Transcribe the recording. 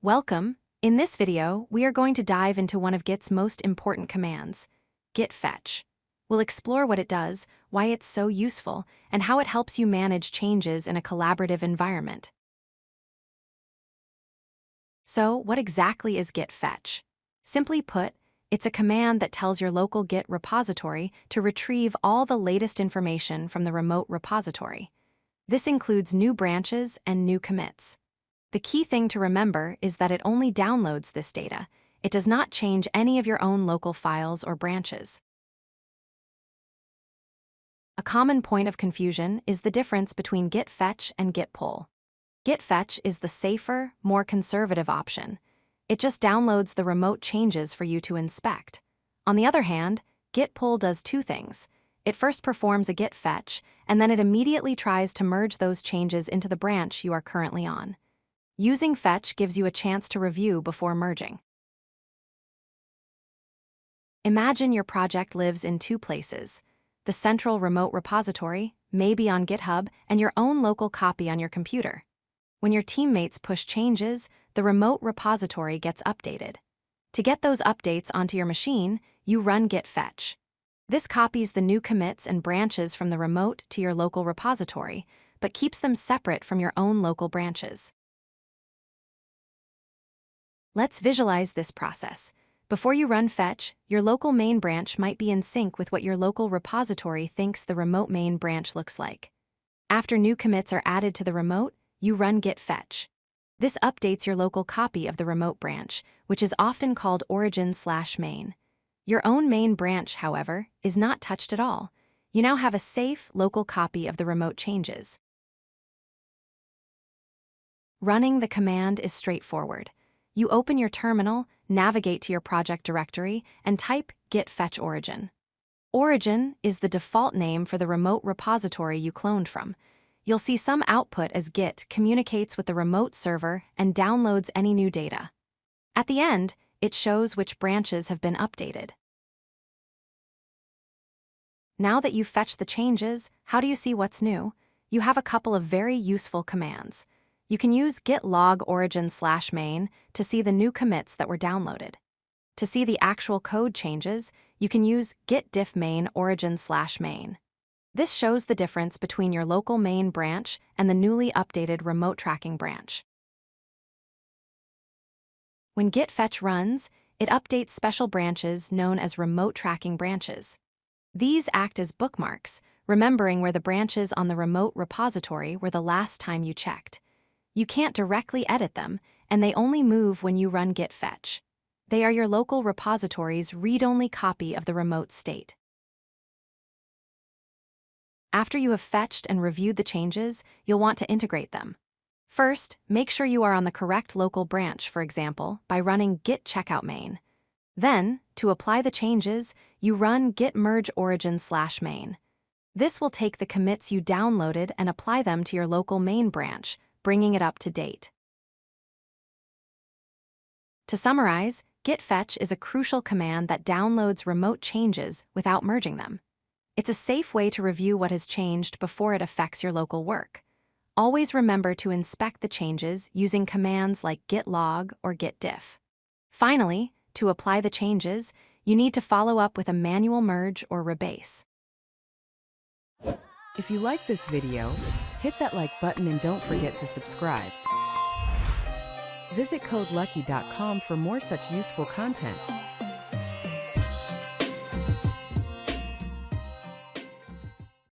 Welcome! In this video, we are going to dive into one of Git's most important commands, Git Fetch. We'll explore what it does, why it's so useful, and how it helps you manage changes in a collaborative environment. So, what exactly is Git Fetch? Simply put, it's a command that tells your local Git repository to retrieve all the latest information from the remote repository. This includes new branches and new commits. The key thing to remember is that it only downloads this data. It does not change any of your own local files or branches. A common point of confusion is the difference between Git Fetch and Git Pull. Git Fetch is the safer, more conservative option. It just downloads the remote changes for you to inspect. On the other hand, Git Pull does two things. It first performs a Git Fetch, and then it immediately tries to merge those changes into the branch you are currently on. Using Fetch gives you a chance to review before merging. Imagine your project lives in two places: the central remote repository, maybe on GitHub, and your own local copy on your computer. When your teammates push changes, the remote repository gets updated. To get those updates onto your machine, you run Git Fetch. This copies the new commits and branches from the remote to your local repository, but keeps them separate from your own local branches. Let's visualize this process. Before you run Fetch, your local main branch might be in sync with what your local repository thinks the remote main branch looks like. After new commits are added to the remote, you run Git Fetch. This updates your local copy of the remote branch, which is often called origin/main. Your own main branch, however, is not touched at all. You now have a safe, local copy of the remote changes. Running the command is straightforward. You open your terminal, navigate to your project directory, and type git fetch origin. Origin is the default name for the remote repository you cloned from. You'll see some output as Git communicates with the remote server and downloads any new data. At the end, it shows which branches have been updated. Now that you've fetched the changes, how do you see what's new? You have a couple of very useful commands. You can use git log origin/main to see the new commits that were downloaded. To see the actual code changes, you can use git diff main origin/main. This shows the difference between your local main branch and the newly updated remote tracking branch. When Git Fetch runs, it updates special branches known as remote tracking branches. These act as bookmarks, remembering where the branches on the remote repository were the last time you checked. You can't directly edit them, and they only move when you run Git Fetch. They are your local repository's read-only copy of the remote state. After you have fetched and reviewed the changes, you'll want to integrate them. First, make sure you are on the correct local branch, for example, by running git checkout main. Then, to apply the changes, you run git merge origin/main. This will take the commits you downloaded and apply them to your local main branch, bringing it up to date. To summarize, Git Fetch is a crucial command that downloads remote changes without merging them. It's a safe way to review what has changed before it affects your local work. Always remember to inspect the changes using commands like git log or git diff. Finally, to apply the changes, you need to follow up with a manual merge or rebase. If you like this video, hit that like button and don't forget to subscribe. Visit codelucky.com for more such useful content.